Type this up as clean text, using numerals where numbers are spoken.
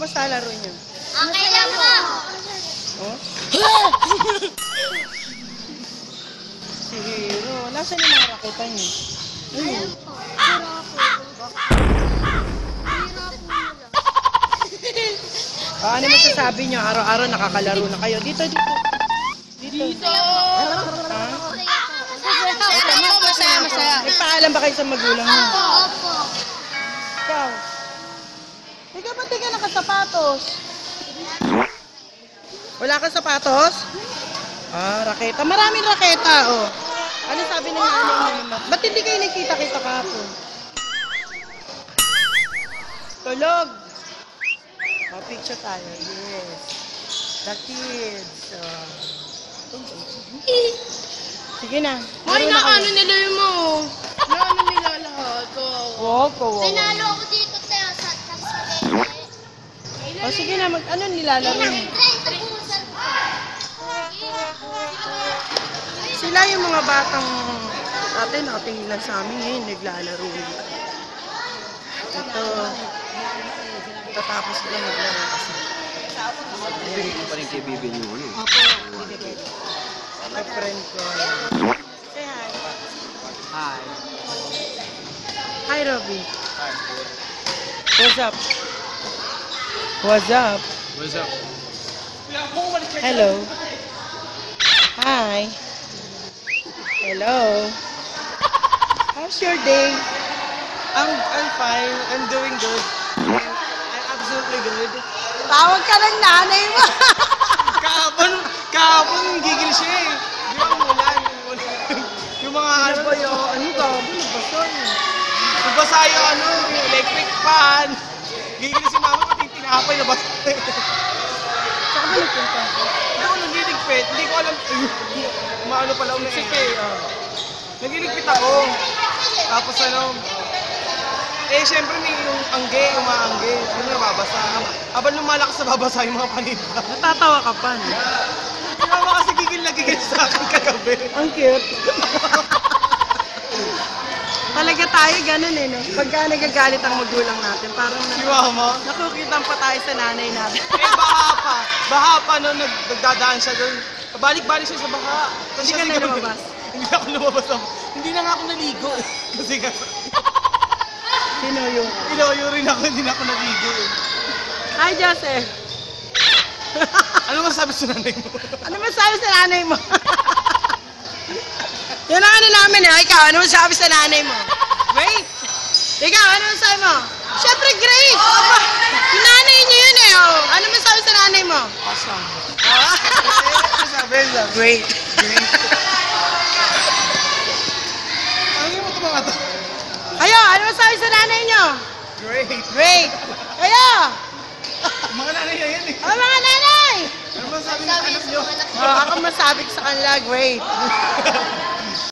Kamusta laro niyo? Okay lang po. Oh? Si Hero. Nasaan yung mga raketa niyo? Ayun. Ano masasabi niyo? Araw-araw nakakalaro na kayo. Dito. Dito. Masaya. Nagpaalam ba kayo sa magulang niyo? Opo. Ikaw? Ikaw ba't di ka nakasapatos? Wala kang sapatos? Raketa. Maraming raketa, oh. Ano sabi ng nanay mo? Ba't hindi kayo nagkita-kita kahapon? Tulog. Picture tayo. Yes. The kids. Sige na. Ay, Laro na kayo. ano nila yun mo? Ano nila lahat? Wow. Sinalo ako dito sa spaghetti. O sige na, ano nilalaro niyo? Sila yung mga batang dati nakatingin lang sa amin ngayon, naglalaro. Ito, tatapos lang maglaro kasi. Bibili ko pa rin kay Bibi yung ano. Opo, my friend ko. Say hi. Hi. Hi, Robby. What's up? What's up? What's up? Hello. Hi. Hello. How's your day? I'm fine. I'm doing good. I'm absolutely good. Tawag ka ng nanay mo. Kahapon gigil siya eh. Di ba umulan? Yung mga Ano ba yun? Ano ba? Nabasa yun. nabasa yung yung electric fan. Gigil si mama pati yung tinapay nabasa. Saka ba nagpunta? Hindi ako nagiligpit. Hindi ko alam. Maano pala umisip eh. Nagiligpit ako. Tapos syempre may yung umaangge. Yung nababasa. Habang lumalakas na babasa yung mga paninda. Natatawa ka pa, no? Yung mama kasi gigil na gigil sa akin kagabi. Ang cute. Talaga tayo ganun eh, no? Pagka nagagalit ang magulang natin, parang Si mama. nakukitan pa tayo sa nanay natin. Baha pa no, nagdadaan siya doon. Balik-balik siya sa baha. Hindi ka na lumabas? Hindi ako lumabas. Hindi na nga ako naligo. Kasi nga, Sino yung... iloyo rin ako, hindi na ako naligo. Hi, Joseph. Ano masabi sa nanay mo? Ano masabi sa nanay mo? Yan ang ano namin eh. Ikaw, ano masabi sa nanay mo? Great. Ikaw, ano masabi mo? Siyempre, great. Aba, yung nanay niyo yun eh. Oh. Ano masabi sa nanay mo? Awesome. Sabi. Great. Ano mo ito mga to? Ayo, ano masabi sa nanay niyo? Great. Great. Ayo. Mga nanay na yan eh. Oh, mga nanay. Ano masabi ng anak nyo? Ako masabi ko sa kanila, great.